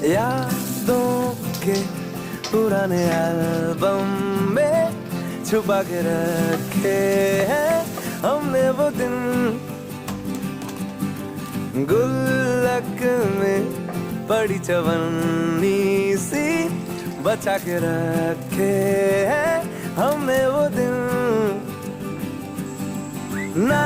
यादों के पुराने एल्बम में छुपा के रखे हैं हमने वो दिन, गुल्लक में बड़ी चवन्नी सी बचा के रखे हैं हमने वो दिन ना